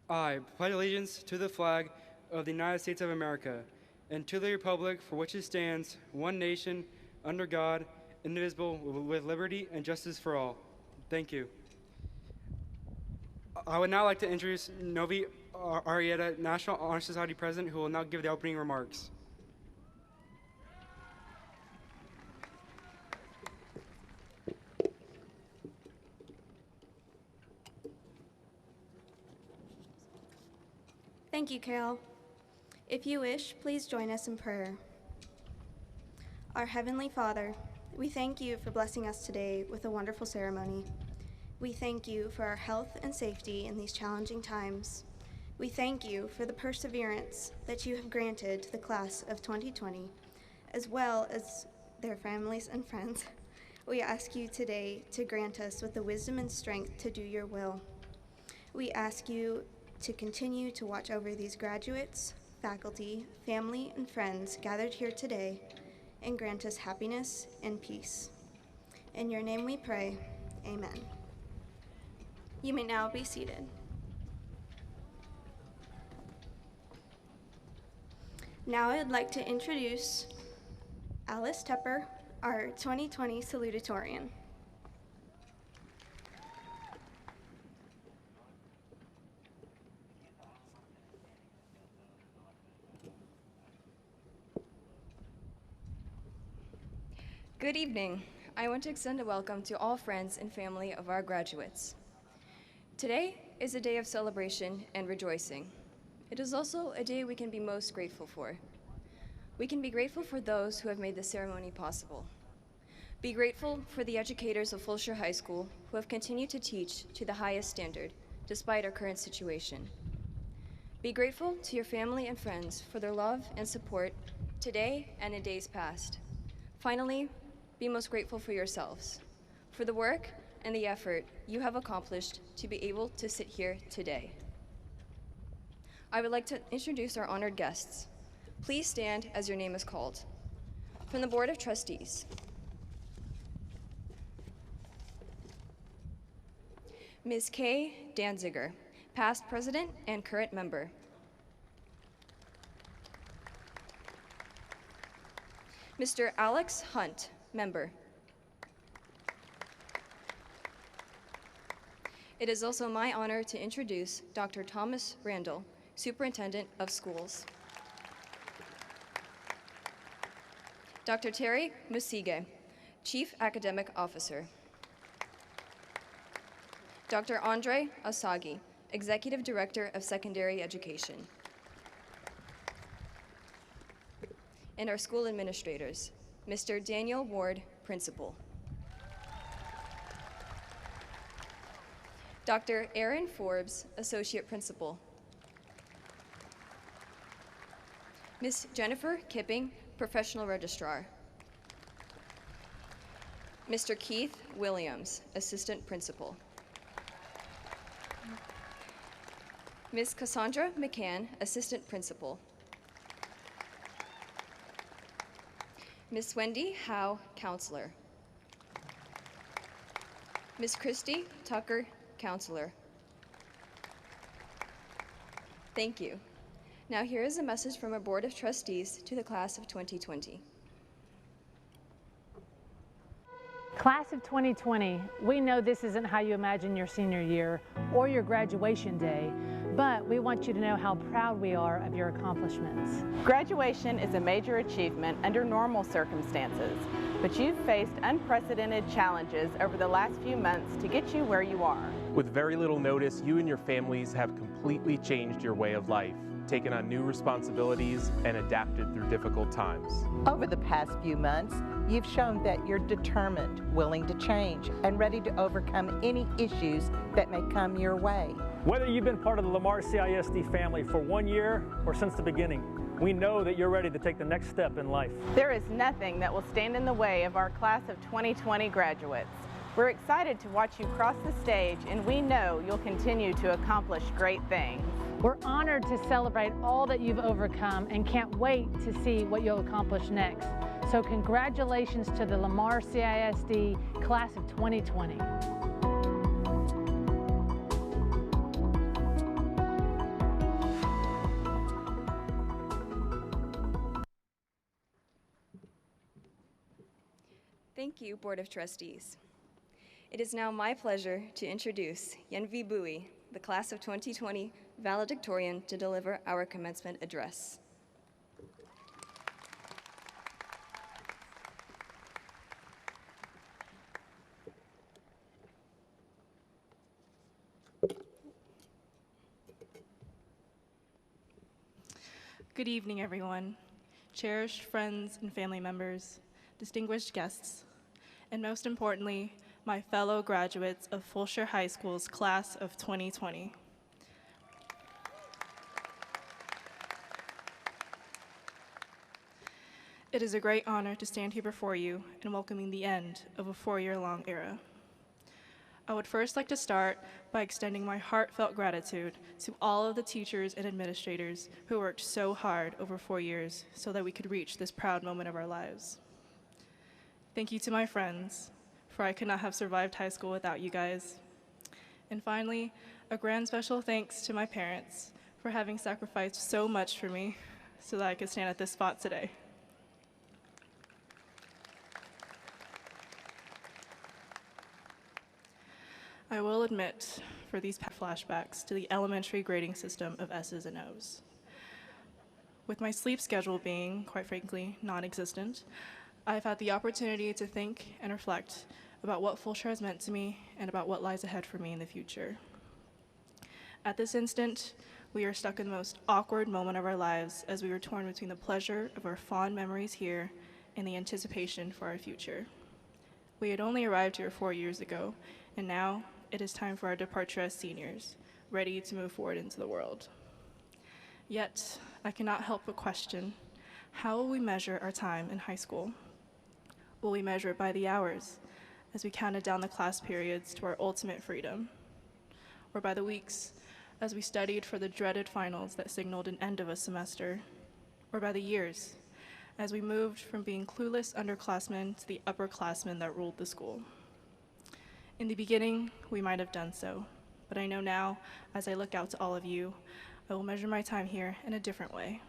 I pledge allegiance to the flag of the United States of America and to the republic for which it stands, one nation, under God, indivisible, with liberty and justice for all. Thank you. I would now like to introduce Novi Arrieta, National Honor Society President, who will now give the opening remarks. Thank you, Carol. If you wish, please join us in prayer. Our Heavenly Father, we thank you for blessing us today with a wonderful ceremony. We thank you for our health and safety in these challenging times. We thank you for the perseverance that you have granted to the class of 2020, as well as their families and friends. We ask you today to grant us with the wisdom and strength to do your will. We ask you to continue to watch over these graduates, faculty, family, and friends gathered here today, and grant us happiness and peace. In your name we pray, amen. You may now be seated. Now I'd like to introduce Alice Teper, our 2020 salutatorian. Good evening. I want to extend a welcome to all friends and family of our graduates. Today is a day of celebration and rejoicing. It is also a day we can be most grateful for. We can be grateful for those who have made this ceremony possible. Be grateful for the educators of Fulshear High School who have continued to teach to the highest standard despite our current situation. Be grateful to your family and friends for their love and support today and in days past. Finally, be most grateful for yourselves, for the work and the effort you have accomplished to be able to sit here today. I would like to introduce our honored guests. Please stand as your name is called. From the Board of Trustees, Ms. Kay Danziger, past president and current member. Mr. Alex Hunt, member. It is also my honor to introduce Dr. Thomas Randall, Superintendent of Schools. Dr. Terry Musige, Chief Academic Officer. Dr. Andre Asagi, Executive Director of Secondary Education. And our school administrators, Mr. Daniel Ward, Principal. Dr. Aaron Forbes, Associate Principal. Ms. Jennifer Kipping, Professional Registrar. Mr. Keith Williams, Assistant Principal. Ms. Cassandra McCann, Assistant Principal. Ms. Wendy Howe, Counselor. Ms. Christy Tucker, Counselor. Thank you. Now here is a message from our Board of Trustees to the class of 2020. Class of 2020, we know this isn't how you imagine your senior year or your graduation day, but we want you to know how proud we are of your accomplishments. Graduation is a major achievement under normal circumstances, but you've faced unprecedented challenges over the last few months to get you where you are. With very little notice, you and your families have completely changed your way of life, taken on new responsibilities, and adapted through difficult times. Over the past few months, you've shown that you're determined, willing to change, and ready to overcome any issues that may come your way. Whether you've been part of the Lamar CISD family for 1 year or since the beginning, we know that you're ready to take the next step in life. There is nothing that will stand in the way of our class of 2020 graduates. We're excited to watch you cross the stage, and we know you'll continue to accomplish great things. We're honored to celebrate all that you've overcome and can't wait to see what you'll accomplish next. So congratulations to the Lamar CISD class of 2020. Thank you, Board of Trustees. It is now my pleasure to introduce Yenvi Bui, the Class of 2020 valedictorian, to deliver our commencement address. Good evening, everyone. Cherished friends and family members, distinguished guests, and most importantly, my fellow graduates of Fulshear High School's Class of 2020. It is a great honor to stand here before you and welcoming the end of a 4-year-long era. I would first like to start by extending my heartfelt gratitude to all of the teachers and administrators who worked so hard over 4 years so that we could reach this proud moment of our lives. Thank you to my friends, for I could not have survived high school without you guys. And finally, a grand special thanks to my parents for having sacrificed so much for me so that I could stand at this spot today. I will admit, for these flashbacks to the elementary grading system of S's and O's. With my sleep schedule being, quite frankly, non-existent, I've had the opportunity to think and reflect about what Fulshear has meant to me and about what lies ahead for me in the future. At this instant, we are stuck in the most awkward moment of our lives as we are torn between the pleasure of our fond memories here and the anticipation for our future. We had only arrived here 4 years ago, and now it is time for our departure as seniors, ready to move forward into the world. Yet, I cannot help but question, how will we measure our time in high school? Will we measure it by the hours, as we counted down the class periods to our ultimate freedom? Or by the weeks, as we studied for the dreaded finals that signaled an end of a semester? Or by the years, as we moved from being clueless underclassmen to the upperclassmen that ruled the school? In the beginning, we might have done so, but I know now, as I look out to all of you, I will measure my time here in a different way.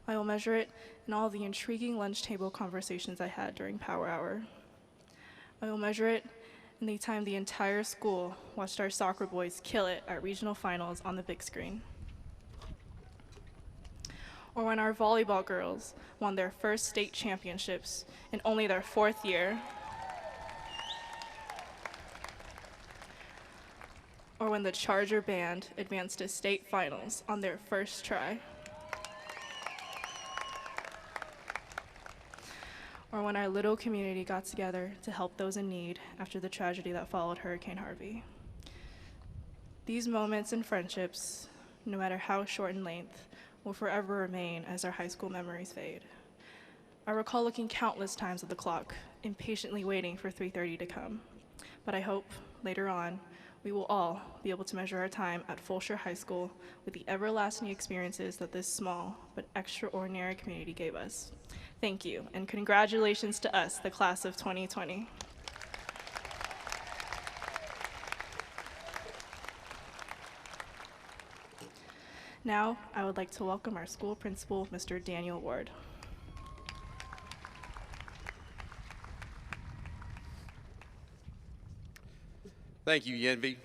I will measure it in all the intriguing lunch table conversations I had during Power Hour. I will measure it in the time the entire school watched our soccer boys kill it at regional finals on the big screen. Or when our volleyball girls won their first state championships in only their 4th year. Or when the Charger band advanced to state finals on their first try. Or when our little community got together to help those in need after the tragedy that followed Hurricane Harvey. These moments and friendships, no matter how short in length, will forever remain as our high school memories fade. I recall looking countless times at the clock, impatiently waiting for 3:30 to come. But I hope, later on, we will all be able to measure our time at Fulshear High School with the everlasting experiences that this small but extraordinary community gave us. Thank you, and congratulations to us, the Class of 2020. Now, I would like to welcome our school principal, Mr. Daniel Ward. Thank you, Yenvi.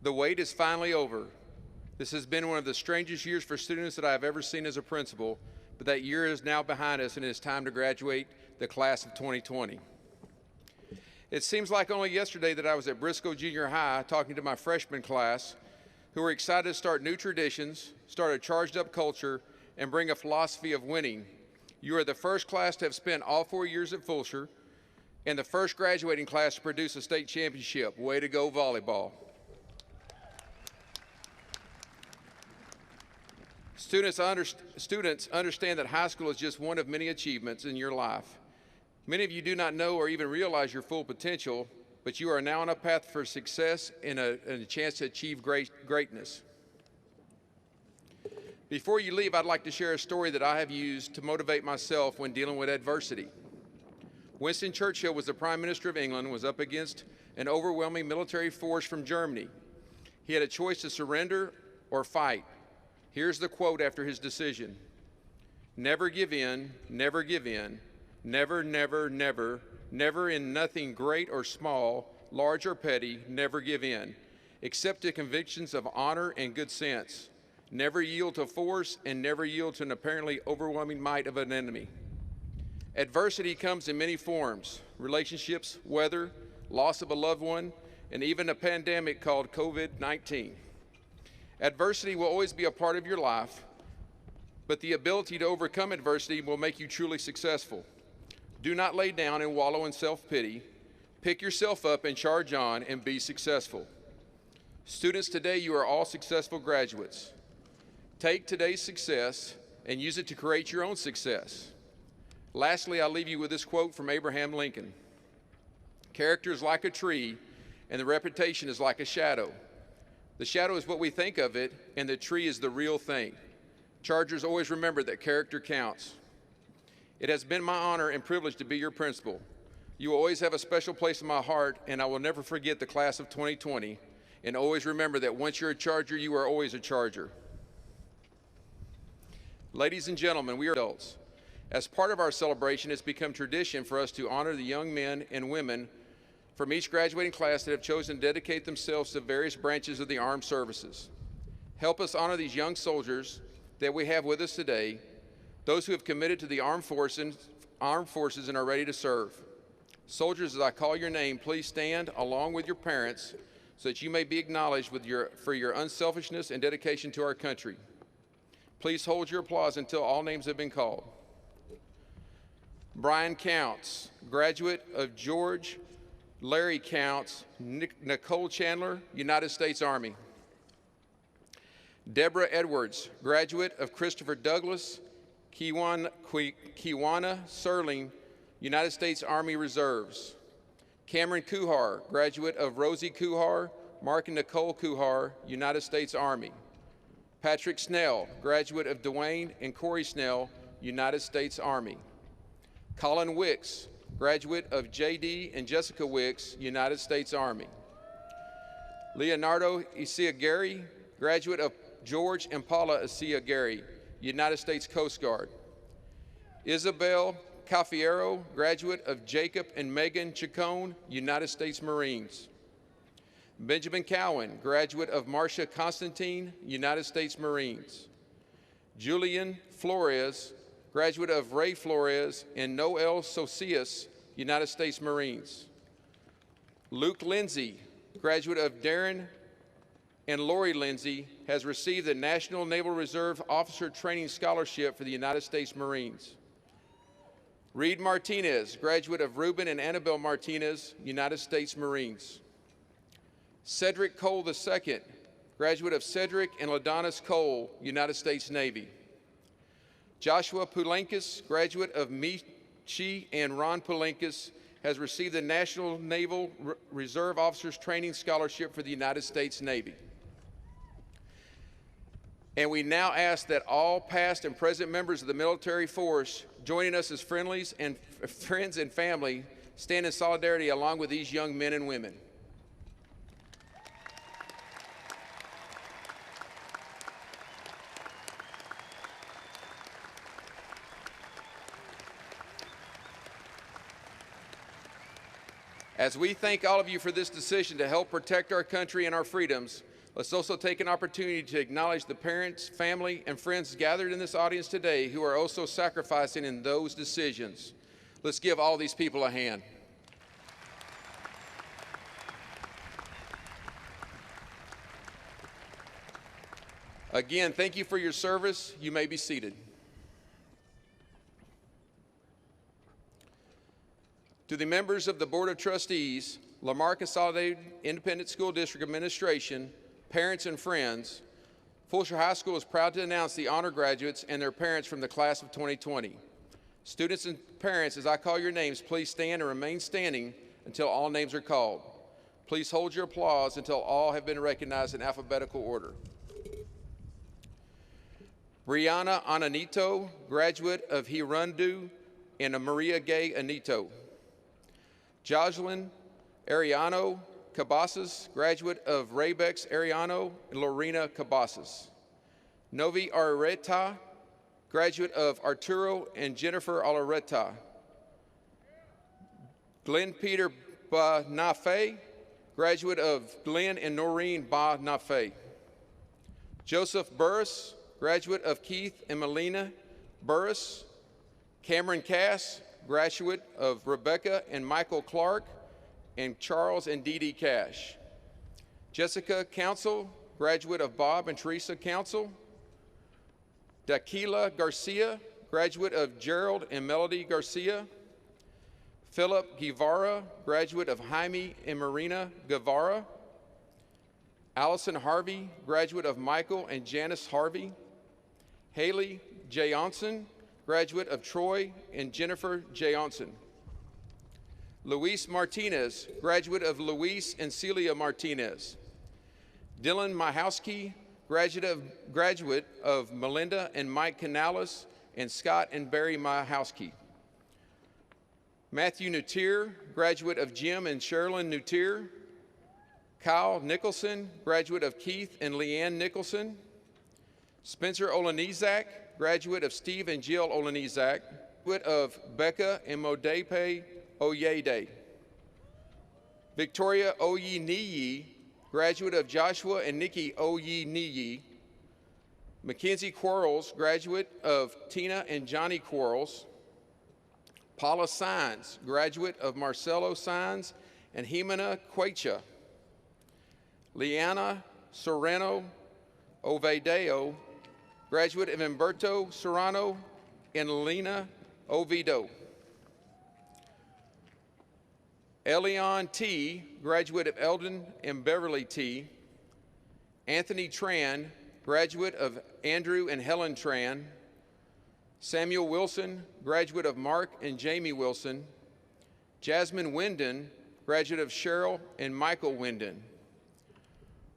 The wait is finally over. This has been one of the strangest years for students that I have ever seen as a principal, but that year is now behind us and it is time to graduate the Class of 2020. It seems like only yesterday that I was at Briscoe Junior High talking to my freshman class who were excited to start new traditions, start a charged up culture, and bring a philosophy of winning. You are the first class to have spent all 4 years at Fulshear and the first graduating class to produce a state championship. Way to go, volleyball. Students understand that high school is just one of many achievements in your life. Many of you do not know or even realize your full potential, but you are now on a path for success and a chance to achieve greatness. Before you leave, I'd like to share a story that I have used to motivate myself when dealing with adversity. Winston Churchill was the Prime Minister of England and was up against an overwhelming military force from Germany. He had a choice to surrender or fight. Here's the quote after his decision. "Never give in, never give in, never, never, never, never in nothing great or small, large or petty, never give in, except to convictions of honor and good sense. Never yield to force and never yield to an apparently overwhelming might of an enemy." Adversity comes in many forms: relationships, weather, loss of a loved one, and even a pandemic called COVID-19. Adversity will always be a part of your life, but the ability to overcome adversity will make you truly successful. Do not lay down and wallow in self-pity. Pick yourself up and charge on and be successful. Students, today you are all successful graduates. Take today's success and use it to create your own success. Lastly, I'll leave you with this quote from Abraham Lincoln. "Character is like a tree, and the reputation is like a shadow. The shadow is what we think of it, and the tree is the real thing." Chargers, always remember that character counts. It has been my honor and privilege to be your principal. You will always have a special place in my heart, and I will never forget the class of 2020. And always remember that once you're a Charger, you are always a Charger. Ladies and gentlemen, we are adults. As part of our celebration, it's become tradition for us to honor the young men and women from each graduating class that have chosen to dedicate themselves to various branches of the armed services. Help us honor these young soldiers that we have with us today, those who have committed to the armed forces and are ready to serve. Soldiers, as I call your name, please stand along with your parents so that you may be acknowledged for your unselfishness and dedication to our country. Please hold your applause until all names have been called. Brian Counts, graduate of George Larry Counts, Nicole Chandler, United States Army. Deborah Edwards, graduate of Christopher Douglas, Kiwana Serling, United States Army Reserves. Camryn Kuhar, graduate of Rosie Kuhar, Mark and Nicole Kuhar, United States Army. Patrick Snell, graduate of Dwayne and Corey Snell, United States Army. Colin Wicks, graduate of J.D. and Jessica Wicks, United States Army. Leonardo Isiagari, graduate of George and Paula Isiagari, United States Coast Guard. Isabel Cafiero, graduate of Jacob and Megan Chacon, United States Marines. Benjamin Cowan, graduate of Marcia Constantine, United States Marines. Julian Flores, graduate of Ray Flores and Noel Socias, United States Marines. Luke Lindsay, graduate of Darren and Lori Lindsay, has received the National Naval Reserve Officer Training Scholarship for the United States Marines. Reed Martinez, graduate of Ruben and Annabelle Martinez, United States Marines. Cedric Cole II, graduate of Cedric and Ladonis Cole, United States Navy. Joshua PALINKAS, graduate of Michi and Ron PALINKAS, has received the National Naval Reserve Officers Training Scholarship for the United States Navy. And we now ask that all past and present members of the military force joining us as friends and family stand in solidarity along with these young men and women. As we thank all of you for this decision to help protect our country and our freedoms, let's also take an opportunity to acknowledge the parents, family, and friends gathered in this audience today who are also sacrificing in those decisions. Let's give all these people a hand. Again, thank you for your service. You may be seated. To the members of the Board of Trustees, Lamar Consolidated Independent School District Administration, parents and friends, Fulshear High School is proud to announce the honor graduates and their parents from the class of 2020. Students and parents, as I call your names, please stand and remain standing until all names are called. Please hold your applause until all have been recognized in alphabetical order. Brianna Ananito, graduate of Hirundu, and Maria Gay Anito. Jocelyn Ariano Cabasas, graduate of Raybex Ariano and Lorena Cabasas. Novi Arreta, graduate of Arturo and Jennifer Alareta. Glenn Peter Buenafe, graduate of Glenn and Noreen Buenafe. Joseph Burrhus, graduate of Keith and Melina Burrhus. Camryn Cash, graduate of Rebecca and Michael Clark and Charles and Dee Dee Cash. Jessica Counsil, graduate of Bob and Teresa Counsil. Dakila Garcia, graduate of Gerald and Melody Garcia. Phillip Guevara, graduate of Jaime and Marina Guevara. Allison Harvey, graduate of Michael and Janice Harvey. Hayley Jeansonne, graduate of Troy and Jennifer Jeansonne. Luis Martinez, graduate of Luis and Celia Martinez. Dylan Michalski, graduate of Melinda and Mike Canales and Scott and Barry Michalski. Matthew Nattier, graduate of Jim and Sherilyn Nattier. Kyle Nicholson, graduate of Keith and Leanne Nicholson. Spencer Olejniczak, graduate of Steve and Jill Olejniczak. Graduate of Becca and Modepe Oyede. Victoria Oyeniyi, graduate of Joshua and Nikki Oyeniyi. McKenzie Quarles, graduate of Tina and Johnny Quarles. Paulina Saenz, graduate of Marcelo Saenz and Jimena Quecha. Liany Serrano Oviedo, graduate of Humberto Serrano and Lena Oviedo. Elion T, graduate of Eldon and Beverly T. Anthony Tran, graduate of Andrew and Helen Tran. Samuel Wilson, graduate of Mark and Jamie Wilson. Jasmine Winden, graduate of Cheryl and Michael Winden.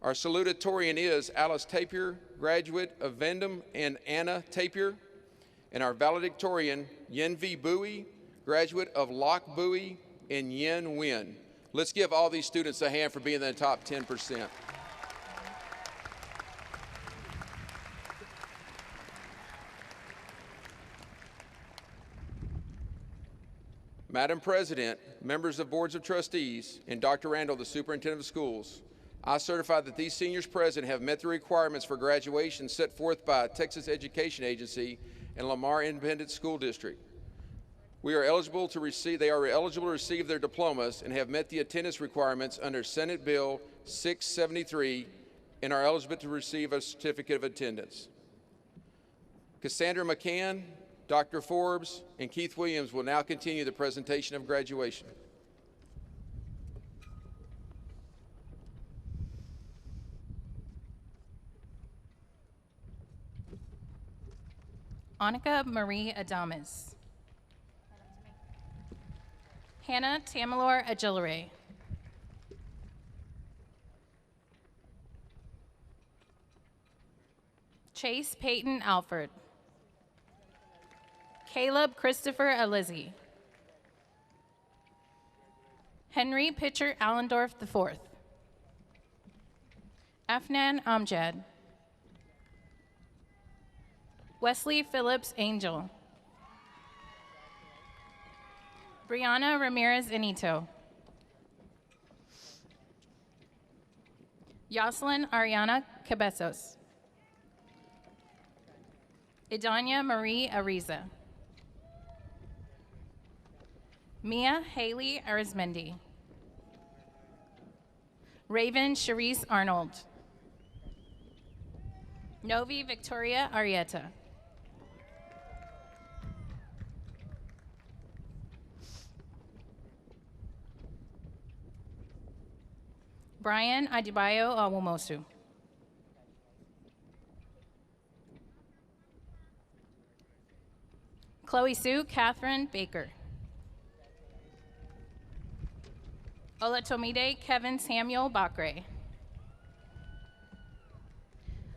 Our salutatorian is Alice Teper, graduate of Vendham and Anna Teper. And our valedictorian, Yen V. Bowie, graduate of Lock Bowie and Yen Nguyen. Let's give all these students a hand for being in the top 10%. Madam President, members of boards of trustees, and Dr. Randall, the superintendent of schools, I certify that these seniors present have met the requirements for graduation set forth by Texas Education Agency and Lamar Independent School District. They are eligible to receive their diplomas and have met the attendance requirements under Senate Bill 673 and are eligible to receive a certificate of attendance. Cassandra McCann, Dr. Forbes, and Keith Williams will now continue the presentation of graduation. Annika Marie Adames. Hannah Tamalor Agilere. Chase Peyton Alford. Caleb Christopher Alizzi. Henry Pitcher Allendorf IV. Afnan Amjad. Wesley Phillips Angel. Brianna Ramirez Inito. Yoselin Ariana Cabezos. Idania Marie Ariza. Mia Haley Arizmendi. Raven Cherise Arnold. Novi Victoria Arieta. Brian Adebayo Awomosu. Chloe Sue Catherine Baker. Olatomide Kevin Samuel Bakre.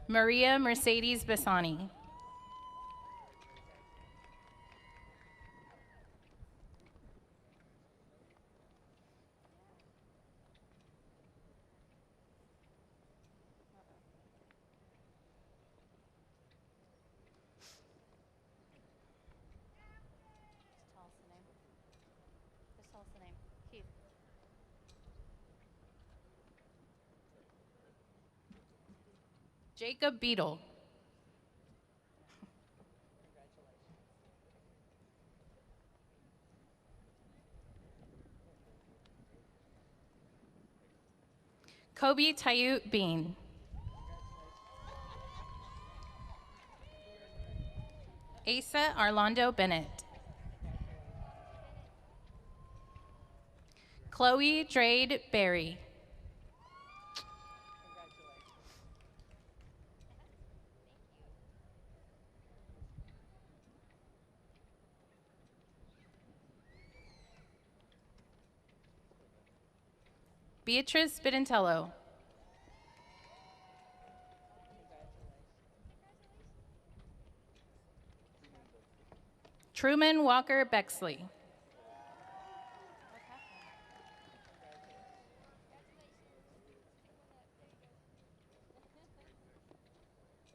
Maria Mercedes Bassani. Jacob Beadle. Kobe Tayut Bean. Asa Arlando Bennett. Chloe Drade Berry. Beatrice Bidentello. Truman Walker Bexley.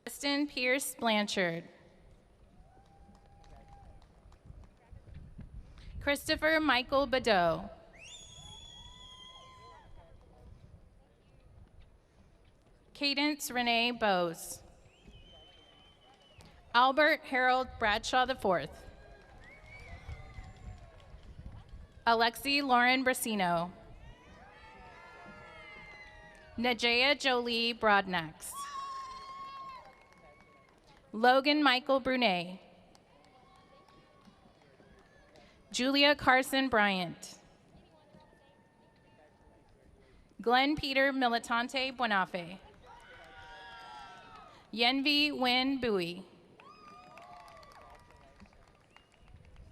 Kristen Pierce Blanchard. Christopher Michael Badeau. Cadence Renee Bowes. Albert Harold Bradshaw IV. Alexi Lauren Brasino. Najea Jolie Broadnax. Logan Michael Brunet. Julia Carson Bryant. Glenn Peter Militante Buenafe. Yenvi Wynn Bowie.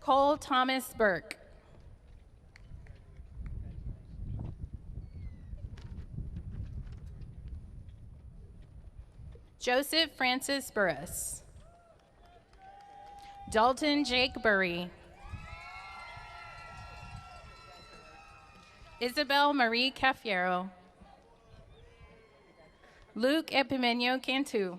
Cole Thomas Burke. Joseph Francis Burrhus. Dalton Jake Burry. Isabel Marie Cafiero. Luke Epimenio Cantu.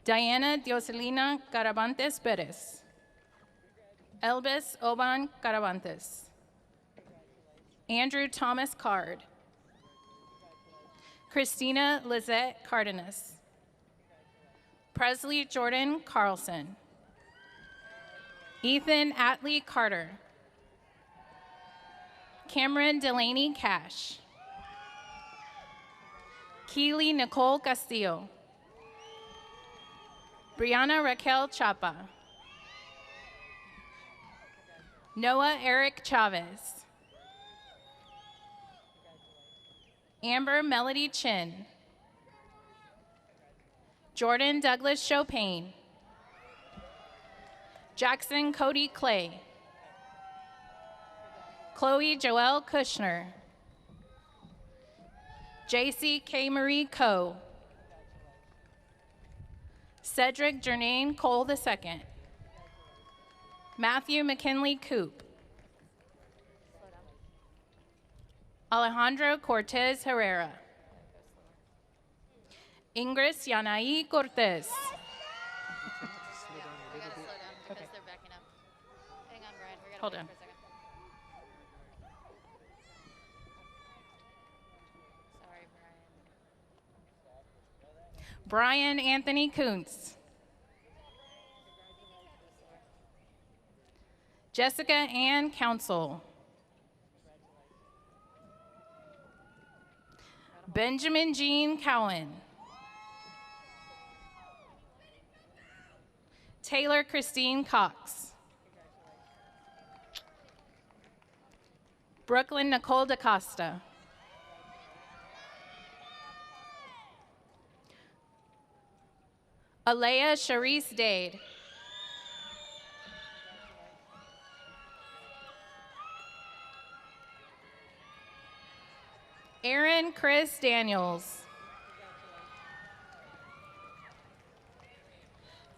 Diana Dioselina Caravantes Perez. Elvis Oban Caravantes. Andrew Thomas Card. Christina Lizette Cardenas. Presley Jordan Carlson. Ethan Atlee Carter. Camryn Delaney Cash. Keely Nicole Castillo. Brianna Raquel Chapa. Noah Eric Chavez. Amber Melody Chin. Jordan Douglas Chopin. Jackson Cody Clay. Chloe Joelle Kushner. JC K. Marie Coe. Cedric Jernane Cole II. Matthew McKinley Coop. Alejandro Cortez Herrera. Ingris Yanai Cortez. Hold on. Sorry, Brian Anthony Kuntz. Jessica Ann Counsil. Benjamin Jean Cowan. Taylor Christine Cox. Brooklyn Nicole DaCosta. Alea Sharice Dade. Aaron Chris Daniels.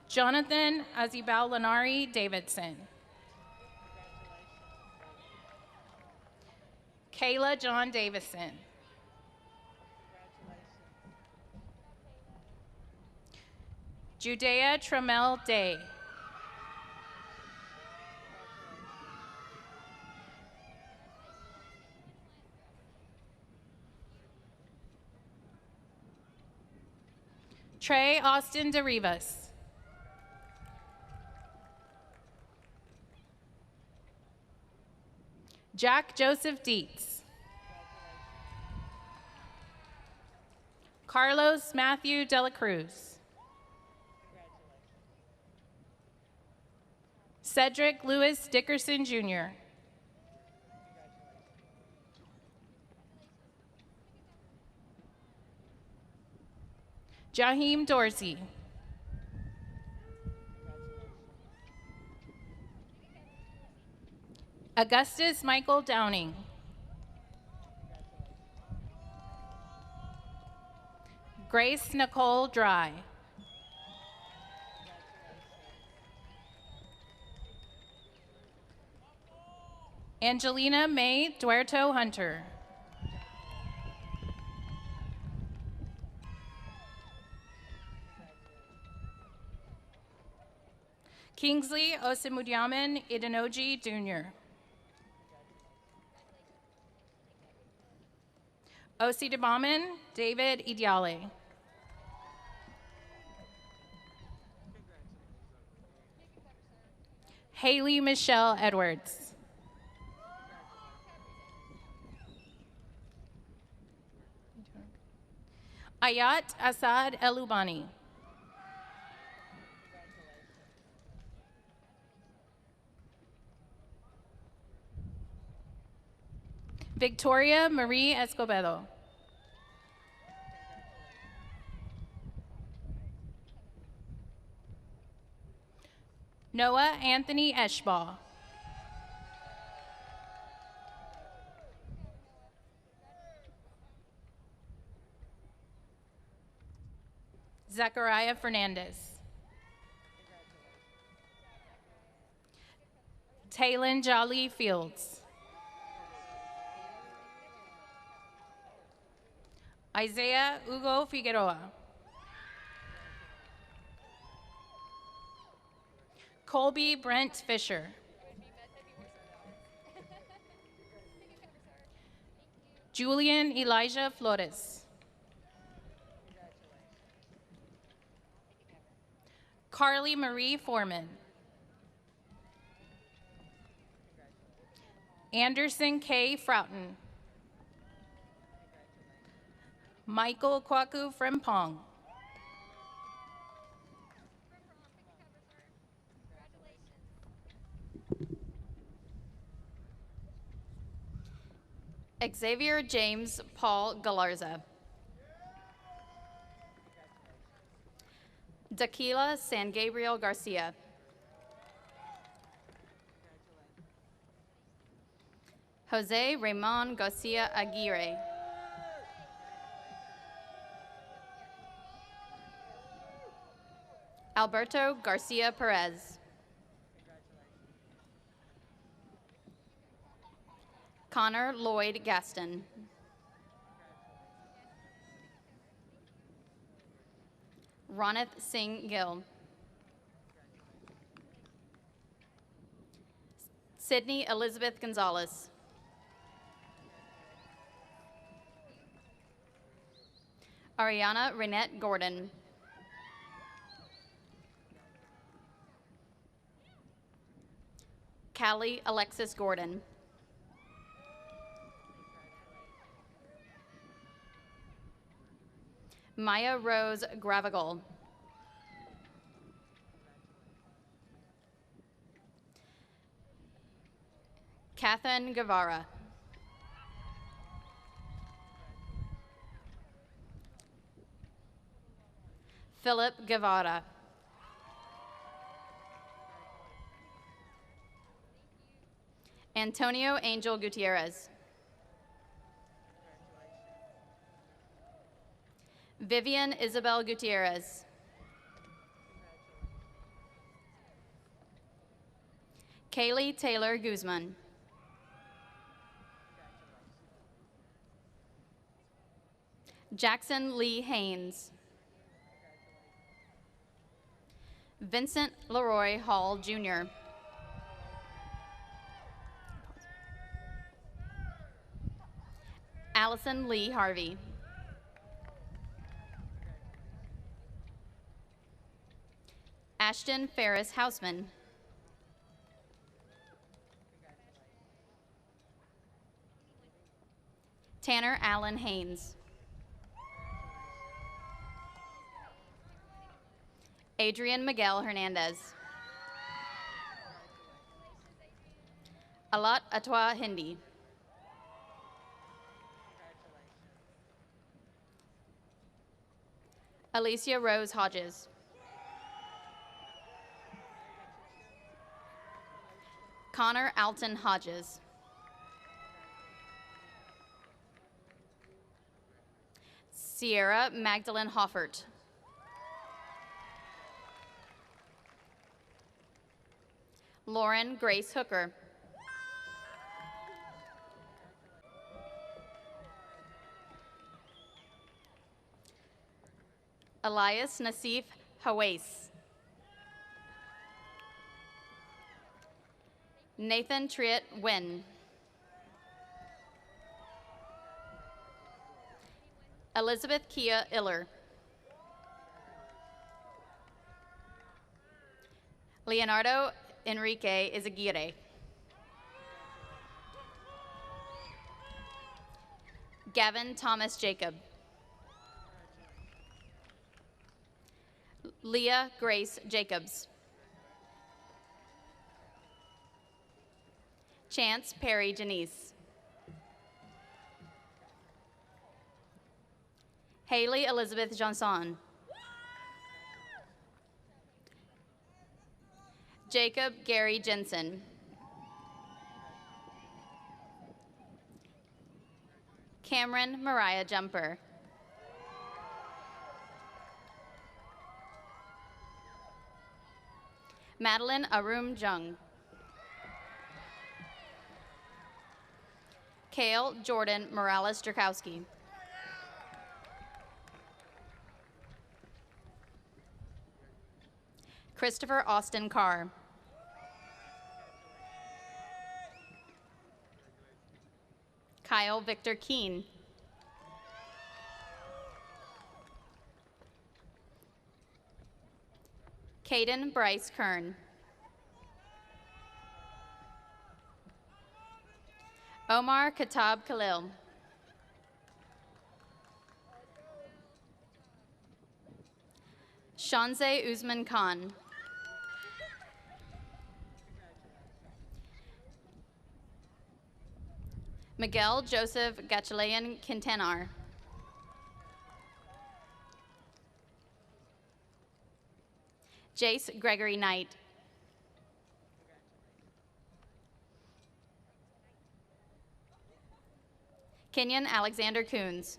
Jonathan Azibal Lanari Davidson. Kayla John Davison. Judea Tramel Day. Trey Austin DeRivas. Jack Joseph Dietz. Carlos Matthew Dela Cruz. Cedric Lewis Dickerson, Jr. Jaheim Dorsey. Augustus Michael Downing. Grace Nicole Dry. Angelina May Duerto Hunter. Kingsley Osemudyaman Idenoji, Jr. Osidibaman David Idiale. Haley Michelle Edwards. Ayat Asad Elubani. Victoria Marie Escobedo. Noah Anthony Eschbaugh. Zachariah Fernandez. Taylon Jolly Fields. Isaiah Hugo Figueroa. Colby Brent Fisher. Julian Elijah Flores. Carly Marie Foreman. Anderson K. Froughton. Michael Kwaku Frimpong. Xavier James Paul Galarza. Dakila San Gabriel Garcia. Jose Raymond Garcia Aguirre. Alberto Garcia Perez. Connor Lloyd Gaston. Ronith Singh Gill. Sydney Elizabeth Gonzalez. Ariana Renette Gordon. Callie Alexis Gordon. Maya Rose Gravigal. Catherine Guevara. Phillip Guevara. Antonio Angel Gutierrez. Vivian Isabel Gutierrez. Kaylee Taylor Guzman. Jackson Lee Haynes. Vincent Leroy Hall, Jr. Allison Lee Harvey. Ashton Ferris Houseman. Tanner Allen Haynes. Adrian Miguel Hernandez. Alat Atwa Hindi. Alicia Rose Hodges. Connor Alton Hodges. Sierra Magdalene Hoffert. Lauren Grace Hooker. Elias Nassif Hawais. Nathan Triet Wynn. Elizabeth Kia Iller. Leonardo Enrique Izaguirre. Gavin Thomas Jacob. Leah Grace Jacobs. Chance Perry Janice. Hayley Elizabeth Jeansonne. Jacob Gary Jensen. Camryn Mariah Jumper. Madeline Arum Jung. Kale Jordan Morales Drakowski. Christopher Austin Carr. Kyle Victor Keene. Caden Bryce Kern. Omar Katab Khalil. Shanze Usman Khan. Miguel Joseph Gachalean Quintanar. Jace Gregory Knight. Kenyon Alexander Coons.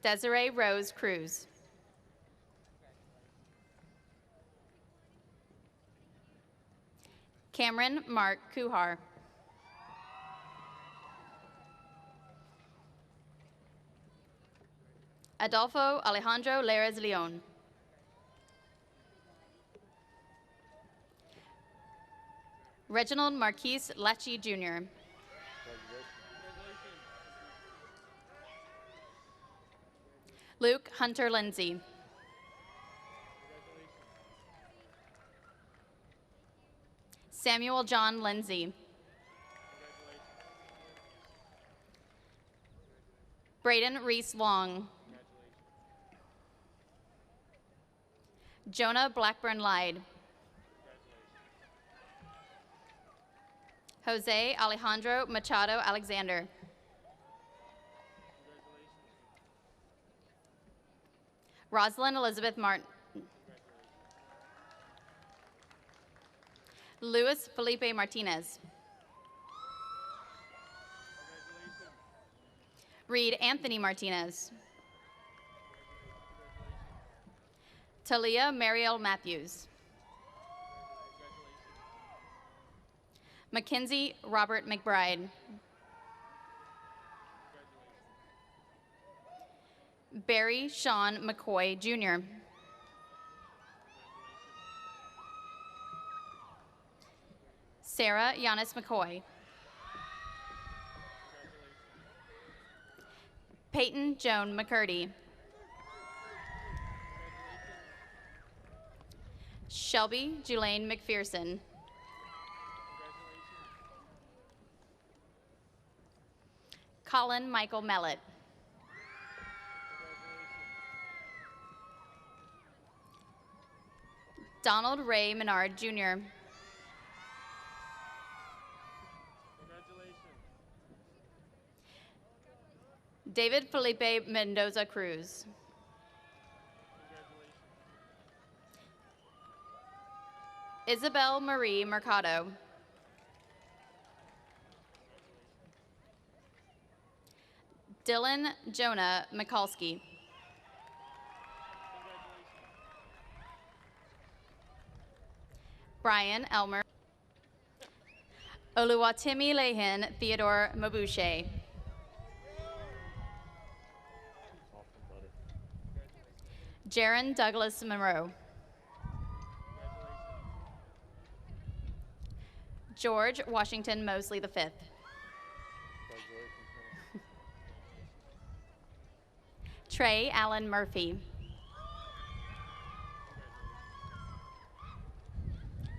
Desiree Rose Cruz. Cameron Mark Kuhar. Adolfo Alejandro Leres Leon. Reginald Marquise Lecce Jr. Luke Hunter Lindsay. Samuel John Lindsay. Braden Reese Long. Jonah Blackburn Lyde. Jose Alejandro Machado Alexander. Rosalind Elizabeth Martin. Luis Felipe Martinez. Reed Anthony Martinez. Talia Mariel Matthews. McKenzie Robert McBride. Barry Sean McCoy, Jr. Sarah Giannis McCoy. Peyton Joan McCurdy. Shelby Julaine McPherson. Colin Michael Mellett. Donald Ray Menard, Jr. David Felipe Mendoza Cruz. Isabel Marie Mercado. Dylan Jonah Michalski. Brian Elmer. Oluwatimi Lehin Theodore Mabouche. Jaron Douglas Monroe. George Washington Mosley V. Trey Allen Murphy.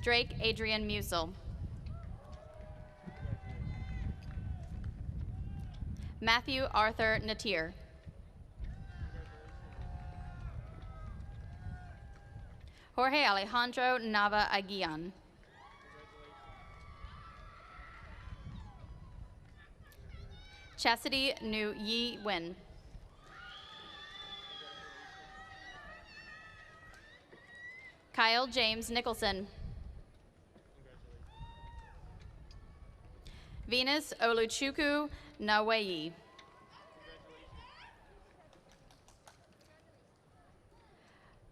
Drake Adrian Musel. Matthew Arthur Nattier. Jorge Alejandro Nava Aguian. Chastity Nu Yi Wen. Kyle James Nicholson. Venus Oluchukwu Naweyi.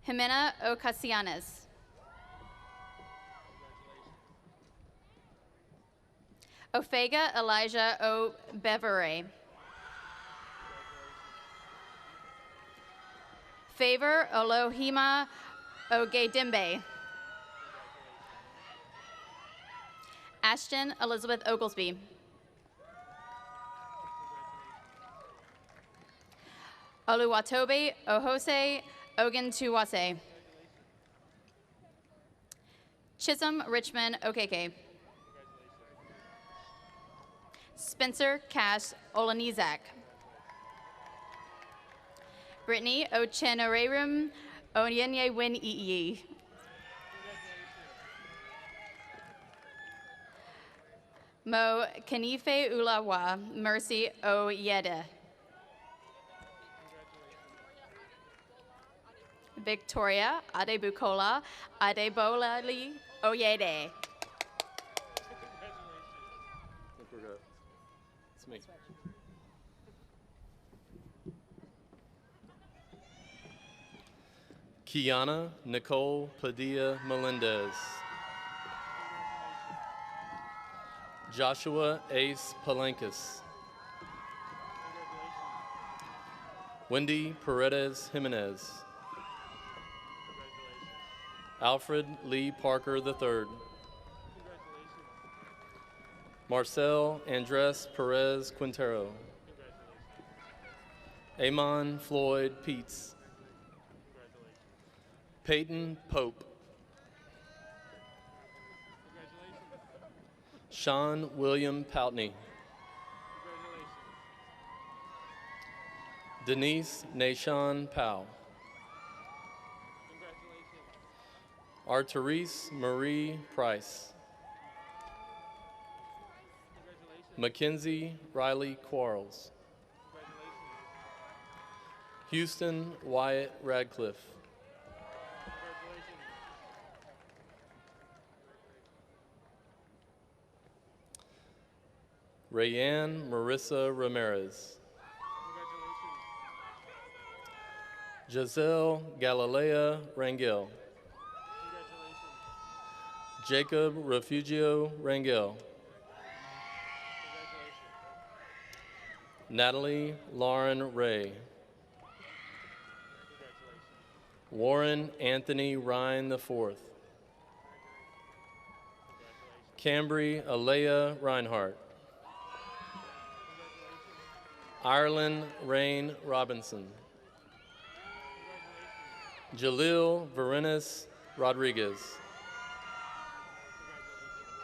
Jimena Ocasianes. Ofega Elijah O. Bevere. Favor Elohima Ogedimbe. Ashton Elizabeth Oglesby. Oluwatobe Ohose Oguntuwase. Chisholm Richmond Okeke. Spencer Cash Olejniczak. Brittany Ochenarerum Oyeniyi. Mo Kanife Ulawa Mercy Oyede. Victoria Adebukola Adebolali Oyede. It's me. Kiana Nicole Padilla Melendez. Joshua Ace PALINKAS. Wendy Paredes Jimenez. Alfred Lee Parker III. Marcel Andres Perez Quintero. Amon Floyd Peets. Peyton Pope. Sean William Poutney. Denise Nashon Powell. Arturice Marie Price. McKenzie Riley Quarles. Houston Wyatt Radcliffe. Rayanne Marissa Ramirez. Giselle Galilea Rangel. Jacob Refugio Rangel. Natalie Lauren Ray. Warren Anthony Ryan IV. Cambry Alea Reinhardt. Ireland Rain Robinson. Jalil Varenis Rodriguez.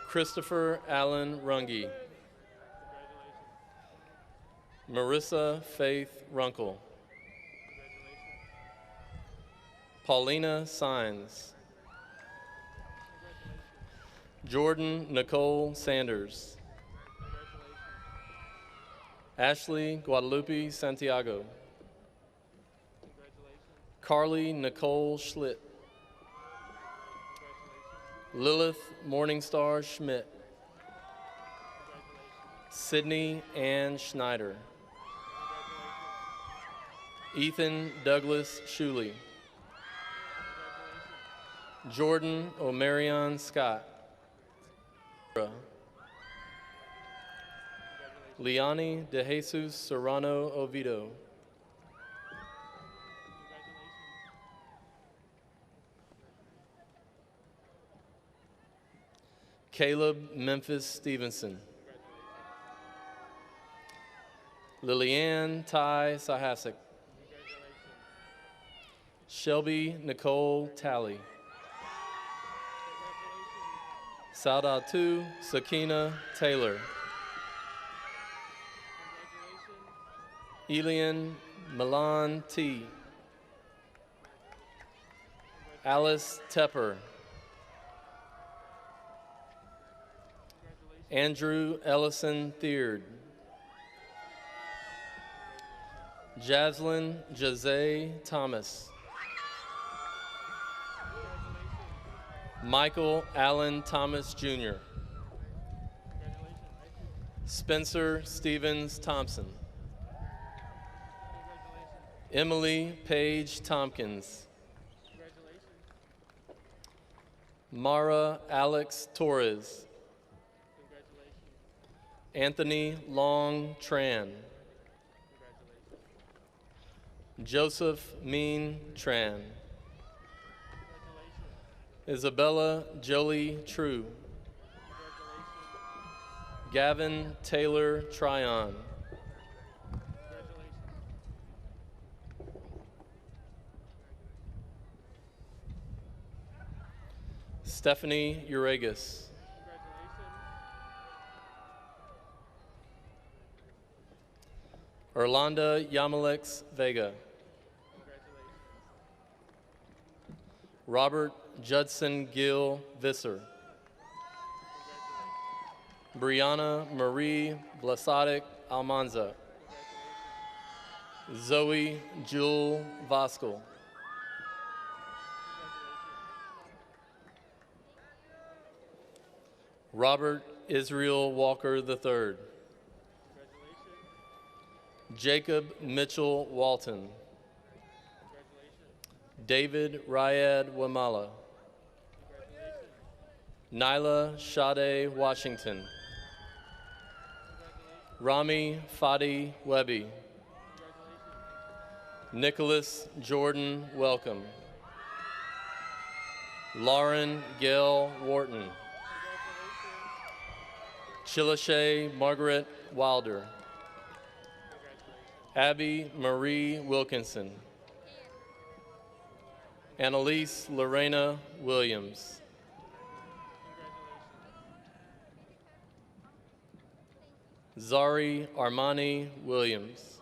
Christopher Allen Runge. Marissa Faith Runkle. Paulina Saenz. Jordan Nicole Sanders. Ashley Guadalupe Santiago. Carly Nicole Schlitt. Lilith Morningstar Schmidt. Sydney Ann Schneider. Ethan Douglas Shuley. Jordan O'Marion Scott. Liany de Jesus Serrano Oviedo. Caleb Memphis Stevenson. Lillianne Ty Sahasek. Shelby Nicole Talley. Saudatu Sakina Taylor. Elian Milan T. Alice Teper. Andrew Ellison Theard. Jaslyn Jose Thomas. Michael Allen Thomas Jr. Spencer Stevens Thompson. Emily Page Tompkins. Mara Alex Torres. Anthony Long Tran. Joseph Mean Tran. Isabella Jolie True. Gavin Taylor Tryon. Stephanie Uragas. Orlando Yamalex Vega. Robert Judson Gill Visser. Brianna Marie Blasadik Almanza. Zoe Jewel Voskel. Robert Israel Walker III. Jacob Mitchell Walton. David Ryad Wamala. Nyla Sade Washington. Rami Fadi Webby. Nicholas Jordan Welcome. Lauren Gail Wharton. Chilashay Margaret Wilder. Abby Marie Wilkinson. Annalise Lorena Williams. Zari Armani Williams.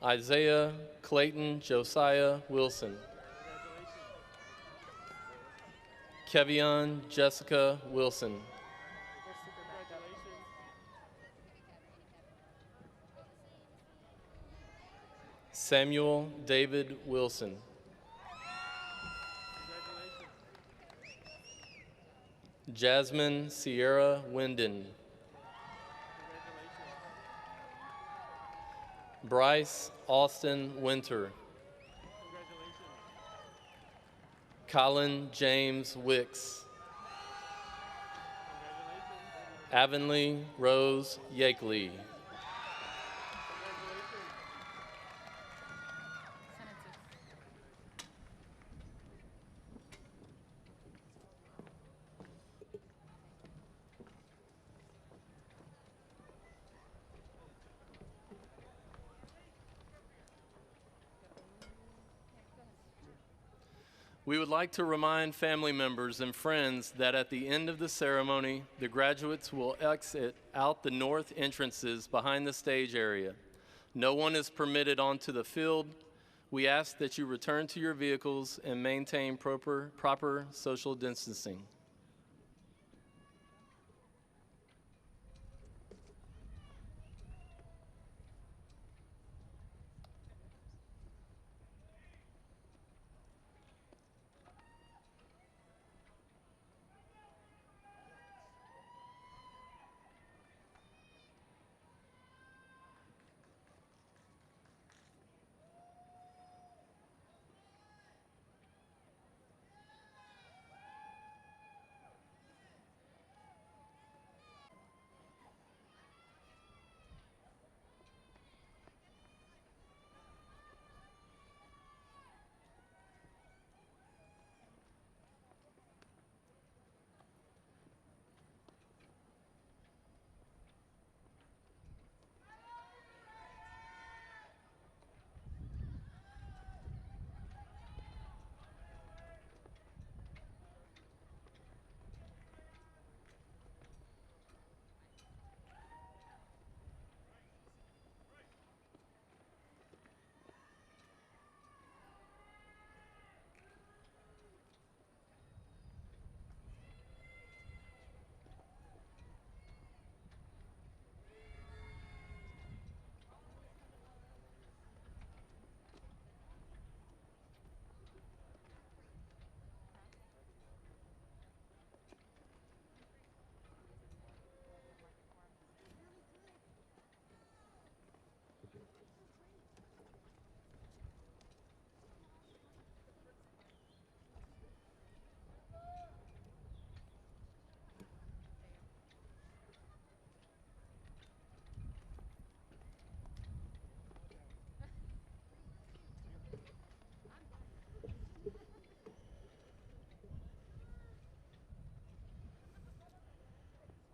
Isaiah Clayton Josiah Wilson. Kevion Jessica Wilson. Samuel David Wilson. Jasmine Sierra Winden. Bryce Austin Winter. Colin James Wicks. Avonlea Rose Yakeley. We would like to remind family members and friends that at the end of the ceremony, the graduates will exit out the north entrances behind the stage area. No one is permitted onto the field. We ask that you return to your vehicles and maintain proper social distancing.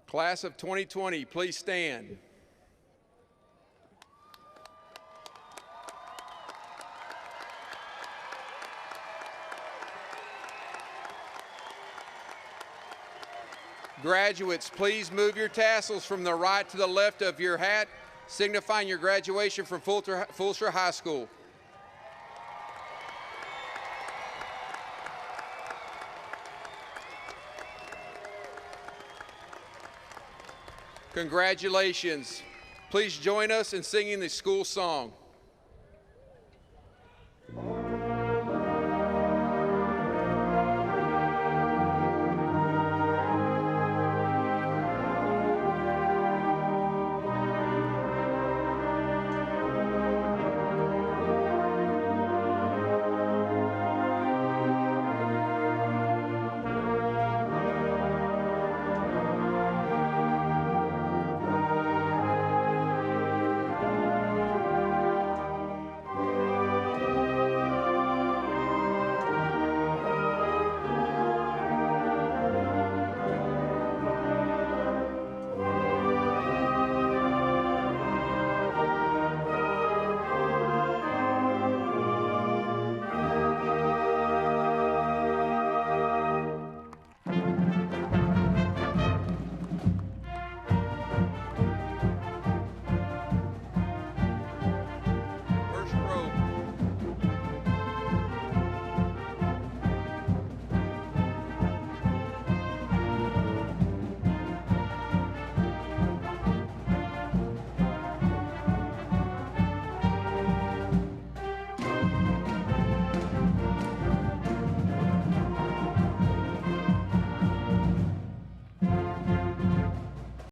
Class of 2020, please stand. Graduates, please move your tassels from the right to the left of your hat, signifying your graduation from Fulshear High School. Congratulations. Please join us in singing the school song.